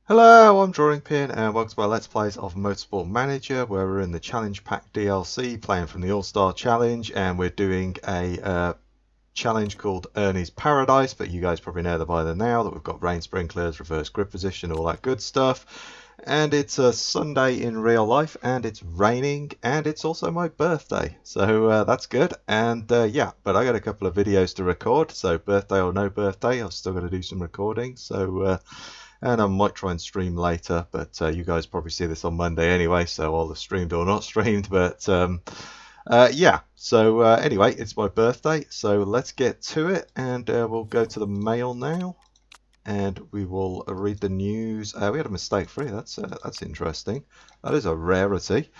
Hello, I'm Drawing Pin and welcome to my Let's Plays of Motorsport Manager, where we're in the Challenge Pack DLC playing from the All-Star Challenge, and we're doing a challenge called Ernie's Paradise, but you guys probably know that by now that we've got rain sprinklers, reverse grip position, all that good stuff. And it's a Sunday in real life, and it's raining, and it's also my birthday, so that's good. And yeah, but I got a couple of videos to record, so birthday or no birthday, I've still got to do some recording, so and I might try and stream later, but you guys probably see this on Monday anyway, so I'll have streamed or not streamed. But yeah, so anyway, it's my birthday, so let's get to it, and we'll go to the mail now, and we will read the news. We had a mistake free. That's interesting. That is a rarity.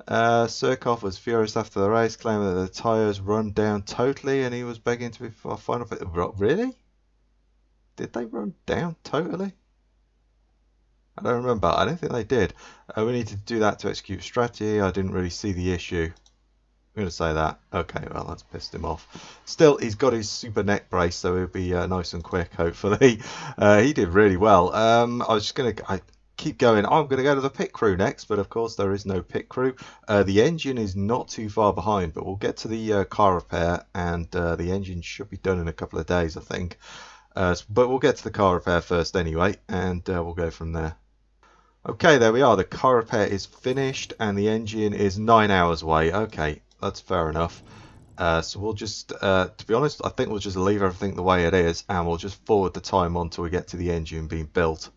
Surkov was furious after the race, claiming that the tyres run down totally, and he was begging to be final. Really? Did they run down totally? I don't remember. I don't think they did. We need to do that to execute strategy. I didn't really see the issue. I'm going to say that. Okay, well, that's pissed him off. Still, he's got his super neck brace, so he'll be nice and quick, hopefully. He did really well. I was just going to... I keep going. I'm going to go to the pit crew next, but of course there is no pit crew. The engine is not too far behind, but we'll get to the car repair, and the engine should be done in a couple of days, I think. But we'll get to the car repair first anyway, and we'll go from there. Okay, there we are. The car repair is finished and the engine is 9 hours away. Okay, that's fair enough. So we'll just, to be honest, I think we'll just leave everything the way it is and we'll just forward the time on till we get to the engine being built.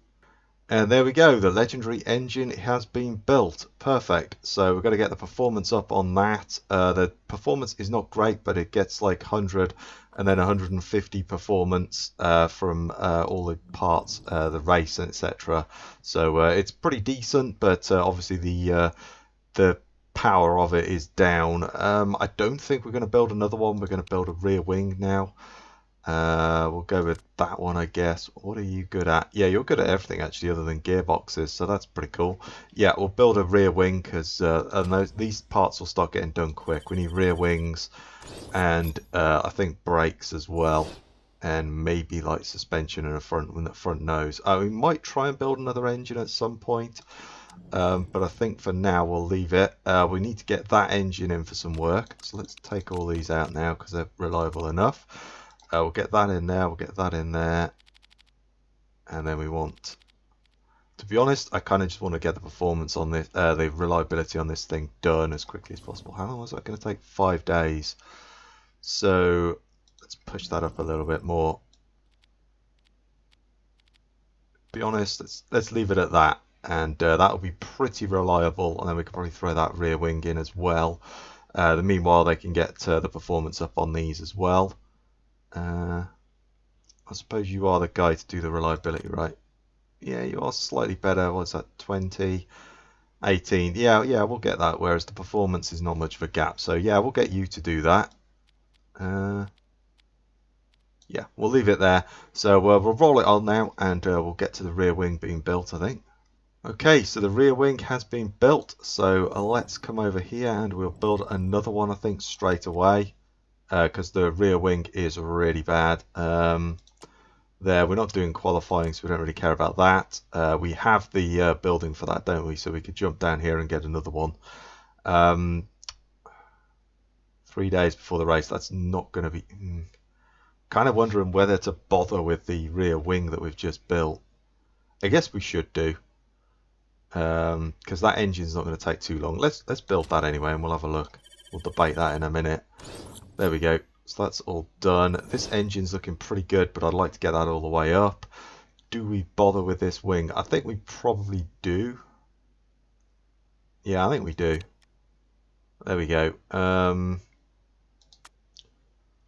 And there we go, the legendary engine has been built. Perfect. So we're going to get the performance up on that. The performance is not great, but it gets like 100 and then 150 performance from all the parts, the race, etc. So it's pretty decent, but obviously the power of it is down. I don't think we're going to build another one. We're going to build a rear wing now. We'll go with that one, I guess. What are you good at? Yeah, you're good at everything actually other than gearboxes, so that's pretty cool. Yeah, we'll build a rear wing because these parts will start getting done quick. We need rear wings and I think brakes as well, and maybe like suspension and a front nose. We might try and build another engine at some point, but I think for now we'll leave it. We need to get that engine in for some work, so let's take all these out now because they're reliable enough. We'll get that in there, we'll get that in there, and then we want, to be honest, I kind of just want to get the performance on this, the reliability on this thing done as quickly as possible. How long was that going to take? 5 days. So let's push that up a little bit more. To be honest, let's leave it at that, and that'll be pretty reliable, and then we can probably throw that rear wing in as well. Meanwhile, they can get the performance up on these as well. I suppose you are the guy to do the reliability, right? Yeah, you are slightly better. What's that, 20, 18? Yeah, we'll get that, whereas the performance is not much of a gap. So yeah, we'll get you to do that. Yeah, we'll leave it there. So we'll roll it on now, and we'll get to the rear wing being built, I think. Okay, so the rear wing has been built. So let's come over here, and we'll build another one, I think, straight away. Because the rear wing is really bad. There, we're not doing qualifying, so we don't really care about that. We have the building for that, don't we? So we could jump down here and get another one. 3 days before the race, that's not going to be... Kind of wondering whether to bother with the rear wing that we've just built. I guess we should do. Because that engine's not going to take too long. Let's build that anyway, and we'll have a look. We'll debate that in a minute. There we go. So that's all done. This engine's looking pretty good, but I'd like to get that all the way up. Do we bother with this wing? I think we probably do. Yeah, I think we do. There we go. Although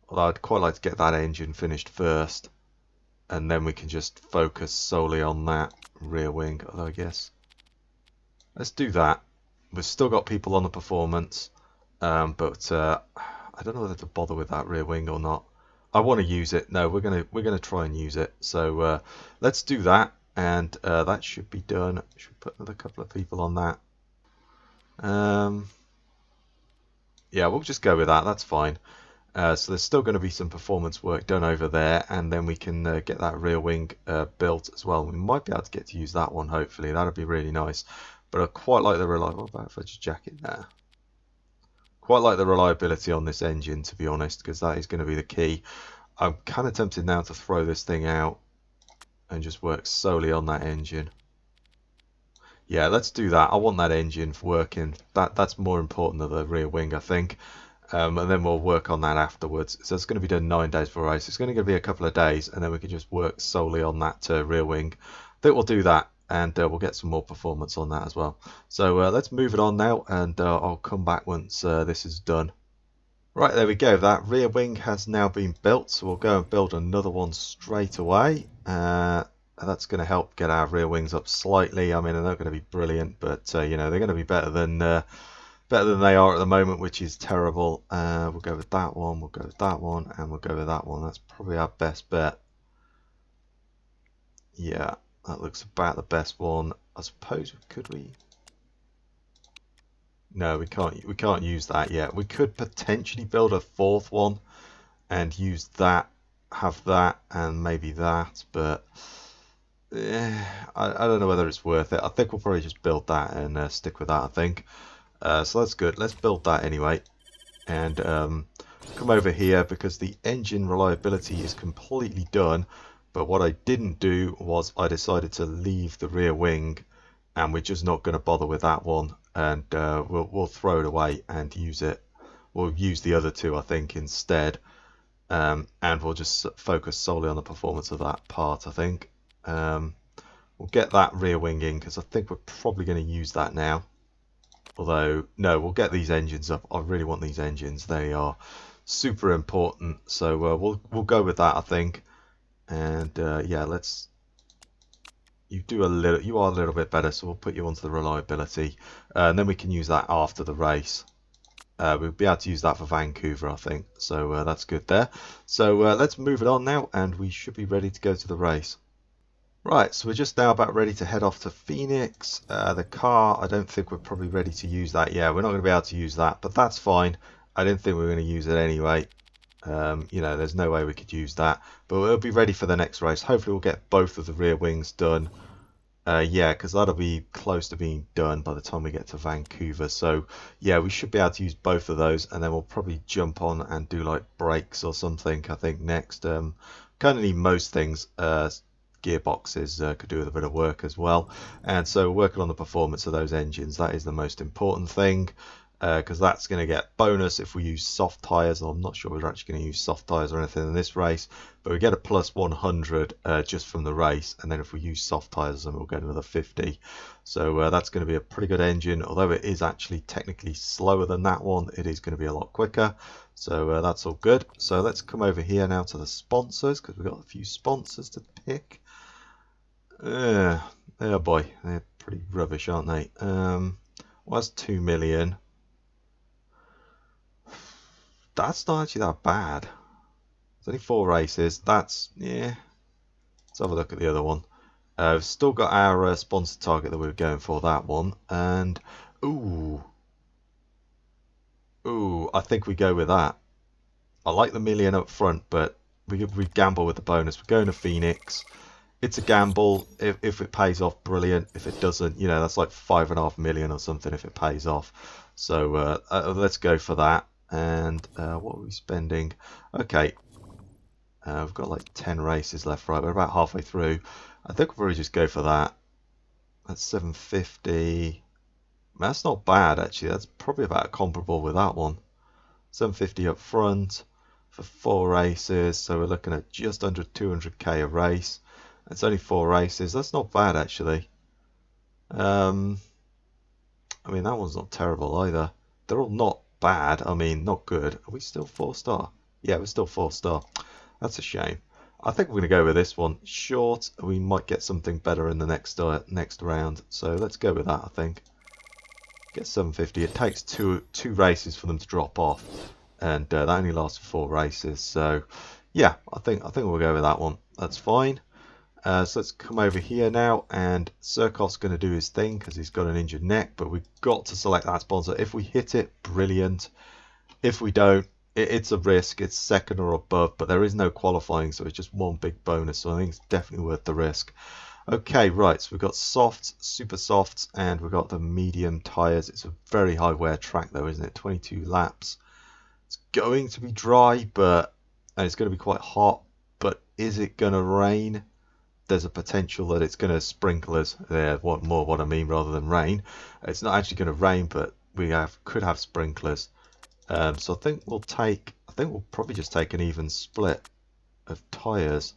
I'd quite like to get that engine finished first, and then we can just focus solely on that rear wing. Although I guess let's do that. We've still got people on the performance, but I don't know whether to bother with that rear wing or not. I want to use it. No, we're gonna try and use it. So let's do that, and that should be done. Should put another couple of people on that. Yeah, we'll just go with that. That's fine. So there's still going to be some performance work done over there, and then we can get that rear wing built as well. We might be able to get to use that one, hopefully. That would be really nice. But I quite like the reliability. What about if I just jack it there? Quite like the reliability on this engine, to be honest, because that is going to be the key. I'm kind of tempted now to throw this thing out and just work solely on that engine. Yeah, let's do that. I want that engine working. That's more important than the rear wing, I think. And then we'll work on that afterwards. So it's going to be done 9 days for a race. It's going to be a couple of days, and then we can just work solely on that rear wing. I think we'll do that, and we'll get some more performance on that as well. So let's move it on now, and I'll come back once this is done. Right, there we go. That rear wing has now been built, so we'll go and build another one straight away. That's going to help get our rear wings up slightly. I mean, they're not going to be brilliant, but you know, they're going to be better than they are at the moment, which is terrible. We'll go with that one, we'll go with that one, and we'll go with that one. That's probably our best bet. Yeah, that looks about the best one. I suppose, could we? No, we can't use that yet. We could potentially build a fourth one and use that, have that, and maybe that, but I don't know whether it's worth it. I think we'll probably just build that and stick with that, I think. So that's good. Let's build that anyway, and come over here because the engine reliability is completely done. But what I didn't do was I decided to leave the rear wing, and we're just not going to bother with that one, and we'll throw it away and use it. We'll use the other two, I think, instead, and we'll just focus solely on the performance of that part, I think. We'll get that rear wing in because I think we're probably going to use that now. Although, no, we'll get these engines up. I really want these engines. They are super important. So we'll go with that, I think. And yeah, you are a little bit better, so we'll put you onto the reliability. And then we can use that after the race. We'll be able to use that for Vancouver, I think. So that's good there. So let's move it on now, and we should be ready to go to the race. Right, so we're just now about ready to head off to Phoenix. The car, I don't think we're probably ready to use that yet. We're not going to be able to use that, but that's fine. I didn't think we were going to use it anyway. You know, there's no way we could use that. But we'll be ready for the next race. Hopefully we'll get both of the rear wings done. Yeah, because that'll be close to being done by the time we get to Vancouver. So, yeah, we should be able to use both of those. And then we'll probably jump on and do like brakes or something, I think, next. Kind of need most things. Gearboxes could do with a bit of work as well, and so working on the performance of those engines, that is the most important thing, because that's going to get bonus if we use soft tires. I'm not sure we're actually going to use soft tires or anything in this race, but we get a plus 100 just from the race, and then if we use soft tires then we'll get another 50. So that's going to be a pretty good engine. Although it is actually technically slower than that one, it is going to be a lot quicker. So that's all good. So let's come over here now to the sponsors, because we've got a few sponsors to pick. Oh boy, they're pretty rubbish, aren't they? Well, that's 2 million. That's not actually that bad. There's only 4 races. That's, yeah. Let's have a look at the other one. We've still got our sponsor target that we were going for, that one. And, ooh, I think we go with that. I like the million up front, but we gamble with the bonus. We're going to Phoenix. It's a gamble. If it pays off, brilliant. If it doesn't, you know, that's like 5.5 million or something if it pays off. So let's go for that. And what are we spending? Okay, we've got like 10 races left. Right, we're about halfway through. I think we'll probably just go for that. That's 750. That's not bad actually. That's probably about comparable with that one. 750 up front for 4 races. So we're looking at just under 200k a race. It's only 4 races. That's not bad actually. I mean, that one's not terrible either. They're all not bad. I mean, not good. Are we still 4-star? Yeah, we're still 4-star. That's a shame. I think we're going to go with this one. Short. We might get something better in the next round. So let's go with that, I think. Get 750. It takes two races for them to drop off. And that only lasts 4 races. So, yeah, I think we'll go with that one. That's fine. So let's come over here now, and Surkov's going to do his thing because he's got an injured neck, but we've got to select that sponsor. If we hit it, brilliant. If we don't, it's a risk. It's second or above, but there is no qualifying, so it's just one big bonus. So I think it's definitely worth the risk. Okay, right. So we've got softs, super softs, and we've got the medium tires. It's a very high wear track, though, isn't it? 22 laps. It's going to be dry, and it's going to be quite hot. But is it going to rain? There's a potential that it's going to sprinklers. Yeah, what I mean rather than rain. It's not actually going to rain, but could have sprinklers. So I think we'll probably just take an even split of tires.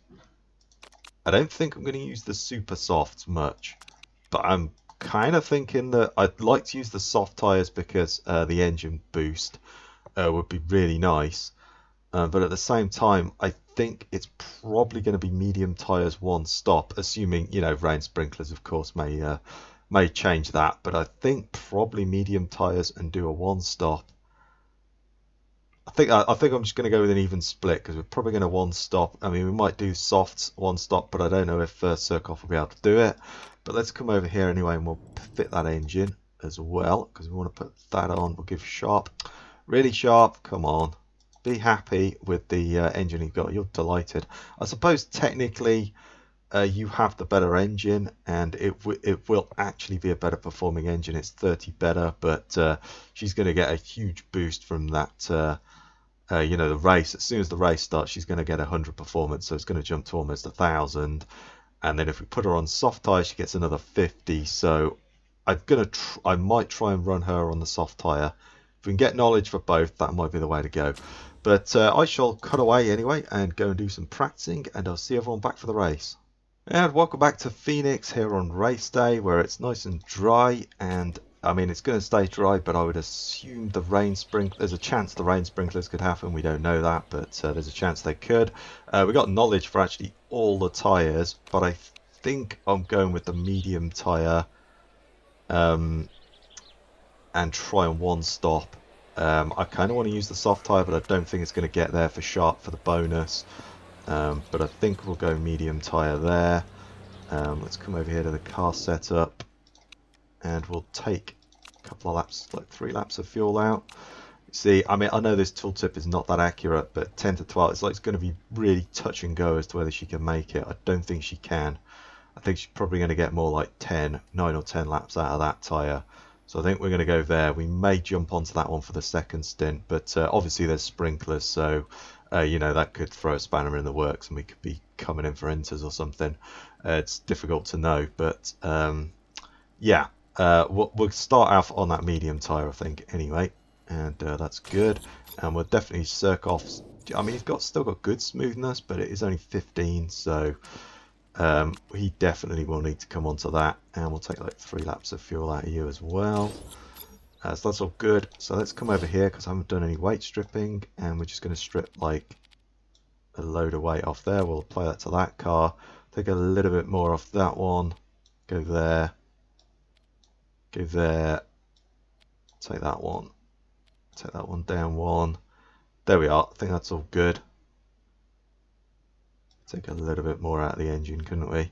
I don't think I'm going to use the super softs much, but I'm kind of thinking that I'd like to use the soft tires because the engine boost would be really nice. But at the same time, I think it's probably going to be medium tires one stop, assuming, rain sprinklers, of course, may change that. But I think probably medium tires and do a one stop. I think I'm just going to go with an even split because we're probably going to one stop. I mean, we might do softs one stop, but I don't know if Surkoff will be able to do it. But let's come over here anyway, and we'll fit that engine as well because we want to put that on. We'll give sharp, really sharp. Come on, be happy with the engine you've got. You're delighted. I suppose technically you have the better engine, and it will actually be a better performing engine. It's 30 better, but she's going to get a huge boost from that. The race, as soon as the race starts, she's going to get 100 performance, so it's going to jump to almost 1,000. And then if we put her on soft tyre, she gets another 50. So I might try and run her on the soft tyre. If we can get knowledge for both, that might be the way to go. But I shall cut away anyway and go and do some practicing, and I'll see everyone back for the race. And welcome back to Phoenix here on race day, where it's nice and dry, and I mean, it's going to stay dry, but I would assume there's a chance the rain sprinklers could happen. We don't know that, but there's a chance they could. We got knowledge for actually all the tyres, but I think I'm going with the medium tyre and try and one stop. I kind of want to use the soft tyre, but I don't think it's going to get there for sharp for the bonus. But I think we'll go medium tyre there. Let's come over here to the car setup. And we'll take a couple of laps, like 3 laps of fuel out. See, I mean, I know this tooltip is not that accurate, but 10 to 12, it's going to be really touch and go as to whether she can make it. I don't think she can. I think she's probably going to get more like 9 or 10 laps out of that tyre. So I think we're going to go there. We may jump onto that one for the second stint, but obviously there's sprinklers, so that could throw a spanner in the works and we could be coming in for inters or something. It's difficult to know, but yeah. We'll start off on that medium tyre, I think, anyway, and that's good. And we'll definitely Surkoff. I mean, he's still got good smoothness, but it is only 15, so he definitely will need to come onto that. And we'll take like 3 laps of fuel out of you as well. So that's all good. So let's come over here because I haven't done any weight stripping, and we're just going to strip like a load of weight off there. We'll apply that to that car. Take a little bit more off that one. Go there. Go there, take that one down one. There we are. I think that's all good. Take a little bit more out of the engine, couldn't we?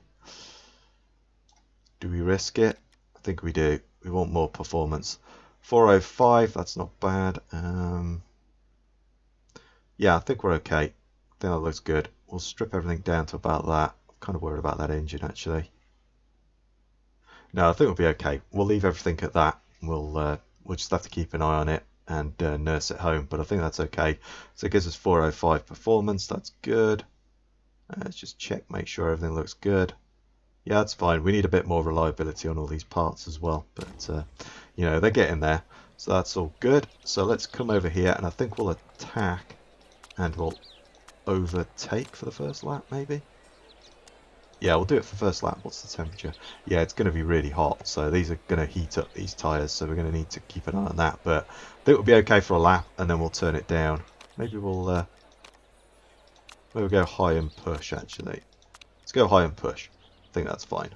Do we risk it? I think we do. We want more performance. 405, that's not bad. Yeah, I think we're okay. I think that looks good. We'll strip everything down to about that. I'm kind of worried about that engine, actually. No, I think we'll be okay. We'll leave everything at that. We'll just have to keep an eye on it and nurse it home, but I think that's okay. So it gives us 405 performance. That's good. Let's just check, make sure everything looks good. Yeah, that's fine. We need a bit more reliability on all these parts as well, but they're getting there. So that's all good. So let's come over here, and I think we'll attack, and we'll overtake for the first lap, maybe. Yeah, we'll do it for first lap. What's the temperature? Yeah, it's going to be really hot, so these are going to heat up, these tyres, so we're going to need to keep an eye on that. But I think we'll be okay for a lap, and then we'll turn it down. Maybe we'll go high and push, actually. Let's go high and push. I think that's fine.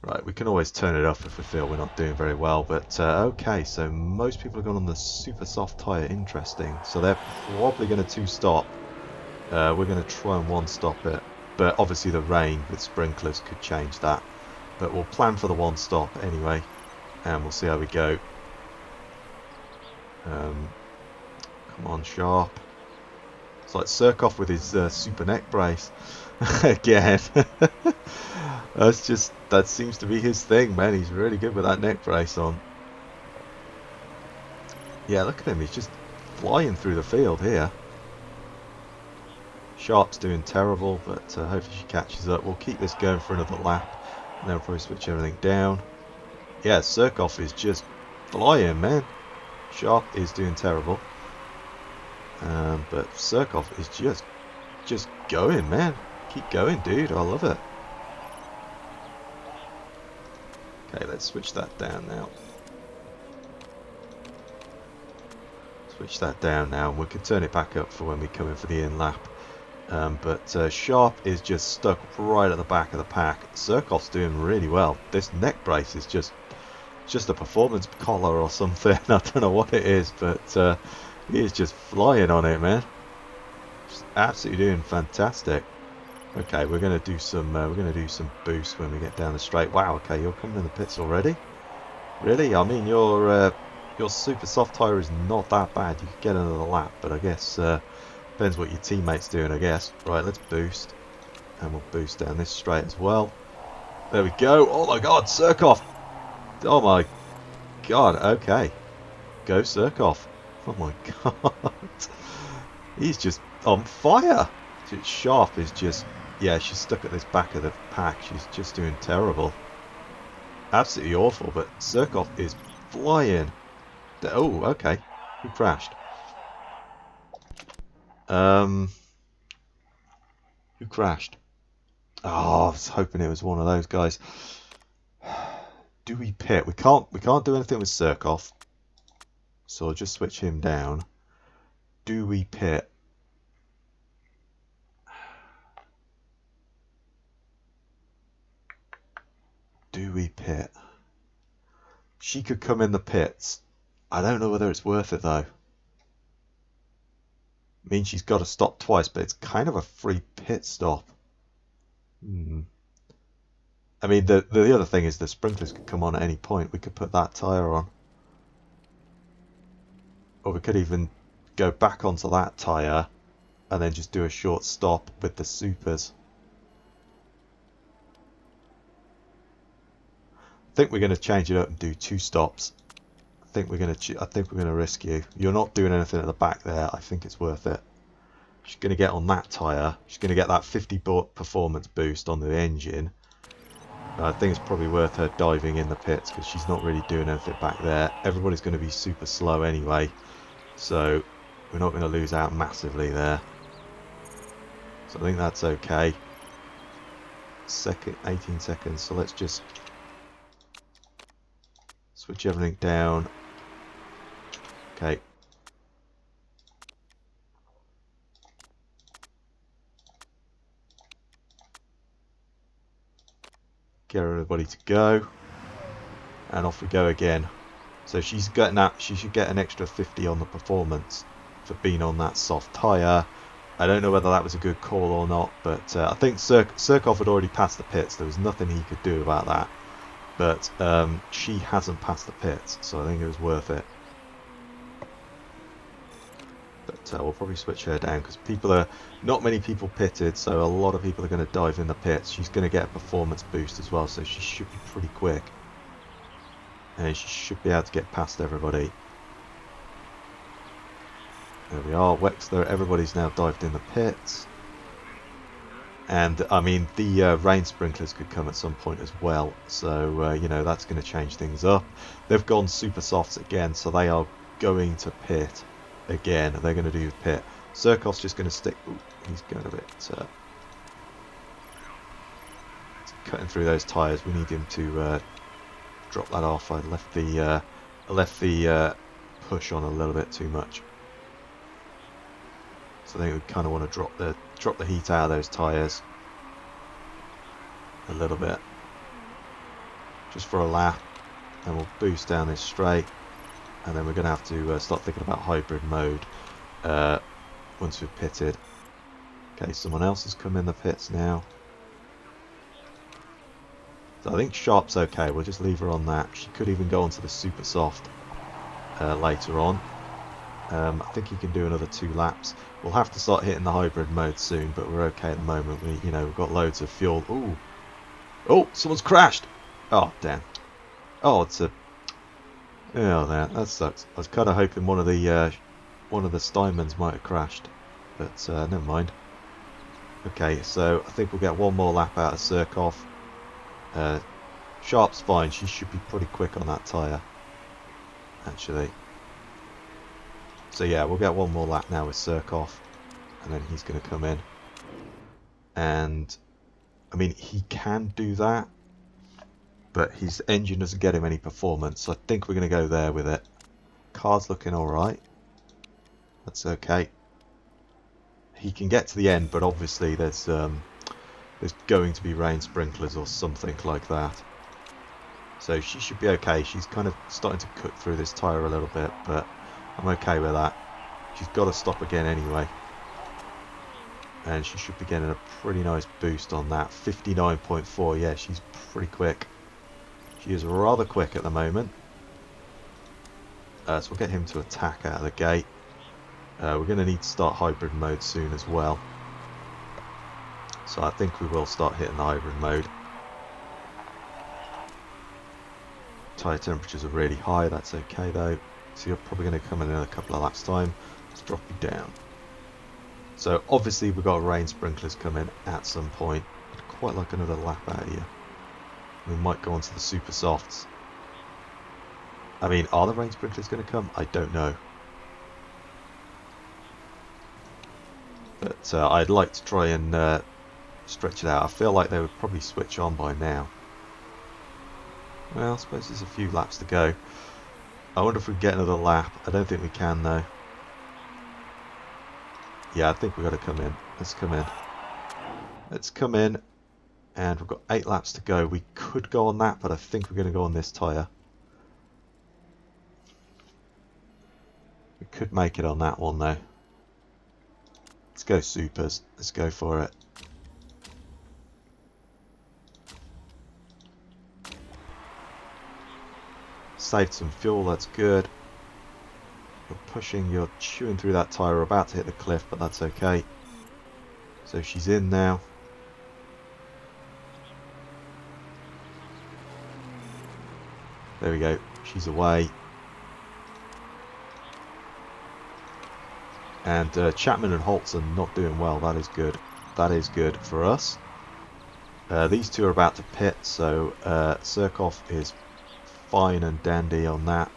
Right, we can always turn it off if we feel we're not doing very well, but okay, so most people have gone on the super soft tyre. Interesting. So they're probably going to two-stop. We're going to try and one-stop it, but obviously the rain with sprinklers could change that. But we'll plan for the one-stop anyway, and we'll see how we go. Come on, Sharp. It's like Surkoff with his super neck brace again. That seems to be his thing, man. He's really good with that neck brace on. Yeah, look at him. He's just flying through the field here. Sharp's doing terrible, but hopefully she catches up. We'll keep this going for another lap, and then we'll probably switch everything down. Yeah, Surkoff is just flying, man. Sharp is doing terrible. But Surkoff is just going, man. Keep going, dude. I love it. Okay, let's switch that down now. Switch that down now, and we can turn it back up for when we come in for the in lap. But Sharp is just stuck right at the back of the pack. Surkoff's doing really well. This neck brace is just a performance collar or something. I don't know what it is, but he is just flying on it, man. Just absolutely doing fantastic. Okay, we're gonna do some boost when we get down the straight. Wow, okay, you're coming in the pits already? Really? I mean, your super soft tyre is not that bad. You could get another lap, but I guess depends what your teammate's doing, I guess. Right, let's boost, and we'll boost down this straight as well. There we go. Oh my God, Surkoff! Oh my God. Okay, go Surkoff. Oh my God, he's just on fire. Sharp is just, yeah, she's stuck at this back of the pack. She's just doing terrible. Absolutely awful, but Surkoff is flying. Oh, okay. Who crashed? Who crashed? Oh, I was hoping it was one of those guys. Do we pit? We can't do anything with Surkoff, so I'll just switch him down. Do we pit? Do we pit? She could come in the pits. I don't know whether it's worth it though. Means she's got to stop twice, but it's kind of a free pit stop. I mean, the other thing is the sprinklers could come on at any point. We could put that tyre on. Or we could even go back onto that tyre and then just do a short stop with the supers. I think we're going to change it up and do 2 stops. I think we're going to risk you. You're not doing anything at the back there. I think it's worth it. She's going to get on that tyre. She's going to get that 50 performance boost on the engine. I think it's probably worth her diving in the pits because she's not really doing anything back there. Everybody's going to be super slow anyway, so we're not going to lose out massively there. So I think that's okay. 18 seconds, so let's just switch everything down. Okay. Get everybody to go, and off we go again. So she's getting that. She should get an extra 50 on the performance for being on that soft tyre. I don't know whether that was a good call or not, but I think Surkoff had already passed the pits. There was nothing he could do about that, but she hasn't passed the pits, so I think it was worth it. But we'll probably switch her down because not many people pitted, so a lot of people are going to dive in the pits. She's going to get a performance boost as well, so she should be pretty quick, and she should be able to get past everybody. There we are, Wexler. Everybody's now dived in the pits, and I mean the rain sprinklers could come at some point as well, so you know, that's going to change things up. They've gone super softs again, so they are going to pit again. They're going to do pit. Surkoff's just going to stick. Ooh, he's going a bit cutting through those tyres. We need him to drop that off. I left the push on a little bit too much, so I think we kind of want to drop the heat out of those tyres a little bit, just for a lap, and we'll boost down this straight. And then we're going to have to start thinking about hybrid mode once we've pitted. Okay, someone else has come in the pits now. So I think Sharp's okay. We'll just leave her on that. She could even go onto the super soft later on. I think he can do another 2 laps. We'll have to start hitting the hybrid mode soon, but we're okay at the moment. We've got loads of fuel. Ooh, oh, someone's crashed. Oh, damn. Oh, it's a. Oh, that sucks. I was kind of hoping one of the Steinmans might have crashed, but never mind. Okay, so I think we'll get one more lap out of Surkov. Sharp's fine. She should be pretty quick on that tyre, actually. So yeah, we'll get one more lap now with Surkov, and then he's going to come in. And I mean, he can do that, but his engine doesn't get him any performance, so I think we're going to go there with it. Car's looking alright. That's okay. He can get to the end, but obviously there's going to be rain sprinklers or something like that. So she should be okay. She's kind of starting to cut through this tyre a little bit, but I'm okay with that. She's got to stop again anyway. And she should be getting a pretty nice boost on that. 59.4, yeah, she's pretty quick. She is rather quick at the moment. So we'll get him to attack out of the gate. We're going to need to start hybrid mode soon as well. So I think we will start hitting the hybrid mode. Tyre temperatures are really high, that's okay though. So you're probably going to come in a couple of laps time. Let's drop you down. So obviously we've got rain sprinklers coming at some point. I'd quite like another lap out here. We might go on to the super softs. I mean, are the rain sprinklers going to come? I don't know. But I'd like to try and stretch it out. I feel like they would probably switch on by now. Well, I suppose there's a few laps to go. I wonder if we can get another lap. I don't think we can though. Yeah, I think we've got to come in. Let's come in. Let's come in. And we've got 8 laps to go. We could go on that, but I think we're going to go on this tyre. We could make it on that one though. Let's go supers. Let's go for it. Saved some fuel, that's good. You're pushing, you're chewing through that tyre. We're about to hit the cliff, but that's okay. So she's in now. There we go. She's away. And Chapman and Holtz are not doing well. That is good. That is good for us. These two are about to pit, so Surkov is fine and dandy on that.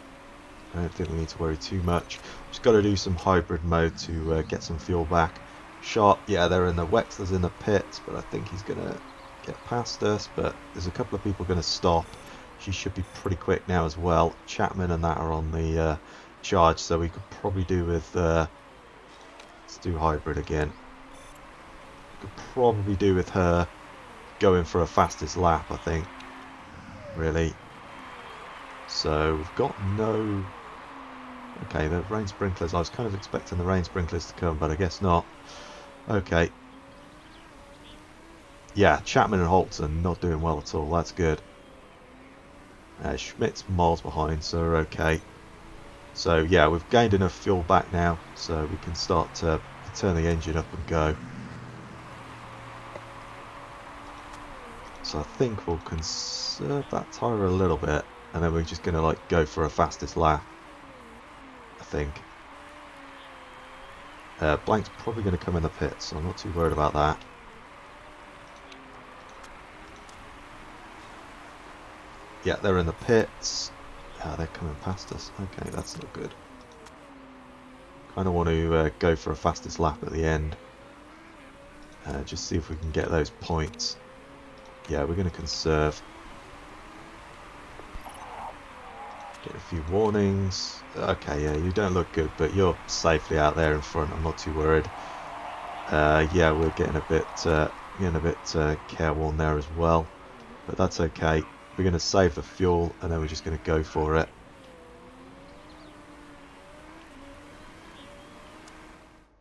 I don't think we need to worry too much. Just got to do some hybrid mode to get some fuel back. Sharp, yeah, they're in the Wexler's in the pits, but I think he's going to get past us. But there's a couple of people going to stop. She should be pretty quick now as well. Chapman and that are on the charge, so we could probably do with... let's do hybrid again. We could probably do with her going for a fastest lap, I think. Really. So we've got no... Okay, the rain sprinklers. I was kind of expecting the rain sprinklers to come, but I guess not. Okay. Yeah, Chapman and Holtz are not doing well at all. That's good. Schmidt's miles behind, so we're okay. So yeah, we've gained enough fuel back now, so we can start to turn the engine up and go. So I think we'll conserve that tyre a little bit, and then we're just going to like go for a fastest lap. I think. Blank's probably going to come in the pits, so I'm not too worried about that. Yeah, they're in the pits. They're coming past us. Okay, that's not good. Kind of want to go for a fastest lap at the end. Just see if we can get those points. Yeah, we're going to conserve. Get a few warnings. Okay, yeah, you don't look good, but you're safely out there in front. I'm not too worried. Yeah, we're getting a bit careworn there as well, but that's okay. We're going to save the fuel, and then we're just going to go for it.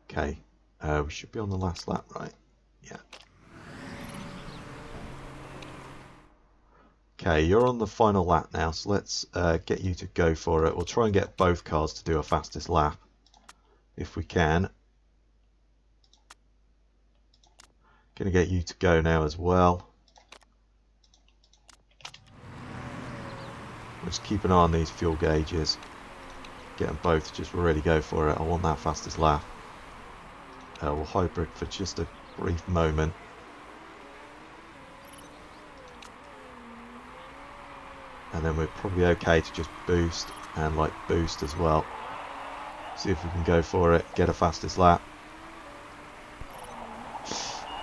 Okay, we should be on the last lap, right? Yeah. Okay, you're on the final lap now, so let's get you to go for it. We'll try and get both cars to do a fastest lap. if we can. Gonna get you to go now as well. Just keep an eye on these fuel gauges. Get them both to just really go for it. I want that fastest lap. We'll hybrid for just a brief moment. And then we're probably okay to just boost and like boost as well. See if we can go for it, get a fastest lap.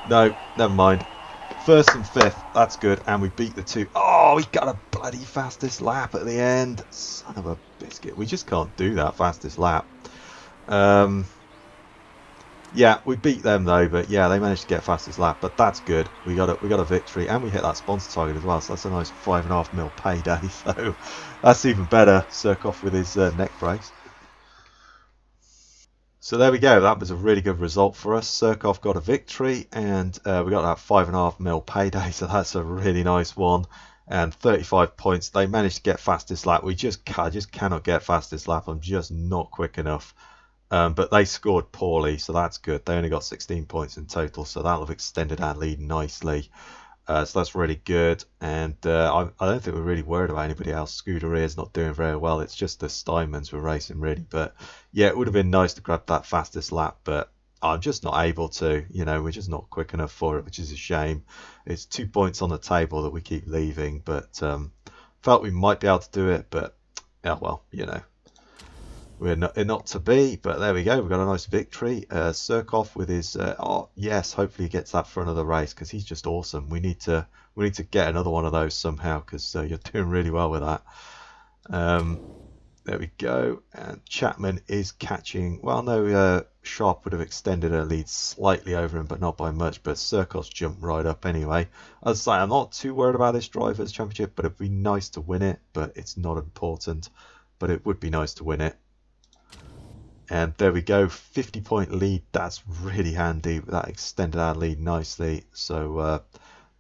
No, never mind. First and fifth, that's good, and we beat the two. Oh, we got a bloody fastest lap at the end. Son of a biscuit. We just can't do that fastest lap. Yeah, we beat them though, but yeah, they managed to get fastest lap, but that's good. We got a victory, and we hit that sponsor target as well, so that's a nice 5.5 mil payday, so that's even better. Surkoff with his neck brace. So there we go, that was a really good result for us. Surkoff got a victory, and we got that 5.5 mil payday, so that's a really nice one. And 35 points. They managed to get fastest lap. I just cannot get fastest lap. I'm just not quick enough. But they scored poorly, so that's good. They only got 16 points in total, so that'll have extended our lead nicely. So that's really good, and I don't think we're really worried about anybody else. Scuderia's not doing very well. It's just the Steinmans we're racing, really. But yeah, it would have been nice to grab that fastest lap, but I'm just not able to. You know, we're just not quick enough for it, which is a shame. It's 2 points on the table that we keep leaving, but felt we might be able to do it, but yeah, well, you know. We're not to be, but there we go. We've got a nice victory. Surkoff with his oh yes, hopefully he gets that for another race because he's just awesome. We need to get another one of those somehow because you're doing really well with that. There we go. And Chapman is catching. Well, no, Sharp would have extended her lead slightly over him, but not by much. But Surkoff's jumped right up anyway. As I say, I'm not too worried about this Drivers' Championship, but it'd be nice to win it. But it's not important. But it would be nice to win it. And there we go, 50-point lead. That's really handy. That extended our lead nicely. So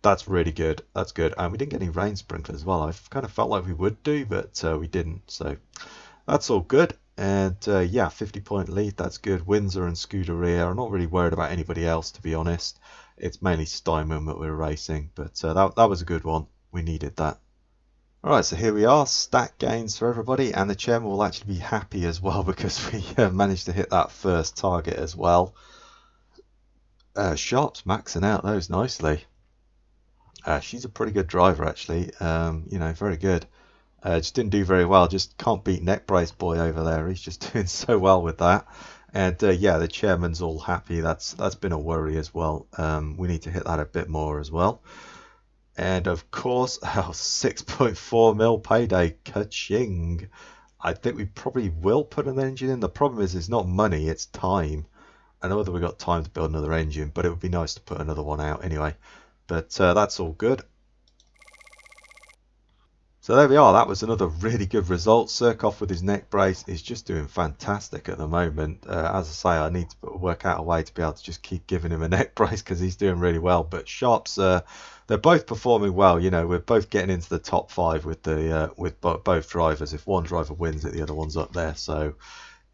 that's really good. That's good. And we didn't get any rain sprinklers as well. I kind of felt like we would do, but we didn't. So that's all good. And yeah, 50-point lead. That's good. Windsor and Scuderia. I'm not really worried about anybody else, to be honest. It's mainly Steinman that we're racing. But that was a good one. We needed that. Alright, so here we are, stat gains for everybody, and the chairman will actually be happy as well because we managed to hit that first target as well. Sharp's maxing out those nicely. She's a pretty good driver actually, you know, very good. Just didn't do very well, just can't beat Neck Brace Boy over there, he's just doing so well with that. And yeah, the chairman's all happy, that's been a worry as well. We need to hit that a bit more as well. And of course, our 6.4 mil payday, ka-ching. I think we probably will put an engine in. The problem is it's not money, it's time. I know that we've got time to build another engine, but it would be nice to put another one out anyway. But that's all good. So there we are, that was another really good result. Surkoff with his neck brace is just doing fantastic at the moment. As I say, I need to work out a way to be able to just keep giving him a neck brace because he's doing really well. But Sharp's, they're both performing well. You know, we're both getting into the top 5 with both drivers. If one driver wins it, the other one's up there. So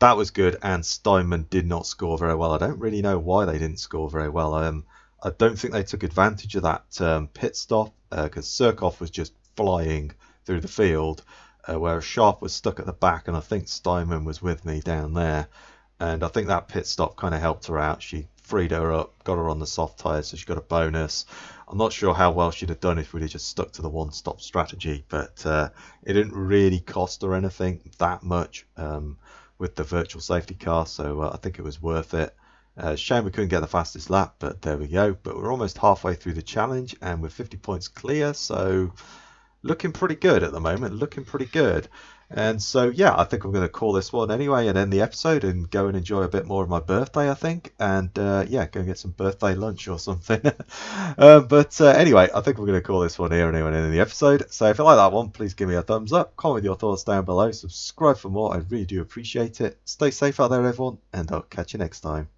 that was good. And Steinman did not score very well. I don't really know why they didn't score very well. I don't think they took advantage of that pit stop because Surkoff was just flying through the field, whereas Sharp was stuck at the back, and I think Steinman was with me down there, and I think that pit stop kind of helped her out. She freed her up, got her on the soft tyres, so she got a bonus. I'm not sure how well she'd have done if we'd have just stuck to the one-stop strategy, but it didn't really cost her anything that much with the virtual safety car, so I think it was worth it. Shame we couldn't get the fastest lap, but there we go. But we're almost halfway through the challenge, and we're 50 points clear, so looking pretty good at the moment, looking pretty good. And so yeah, I think I'm going to call this one anyway and end the episode and go and enjoy a bit more of my birthday, I think, and yeah, go and get some birthday lunch or something. But anyway, I think we're going to call this one here and end the episode. So if you like that one, please give me a thumbs up, comment with your thoughts down below, subscribe for more, I really do appreciate it. Stay safe out there everyone, and I'll catch you next time.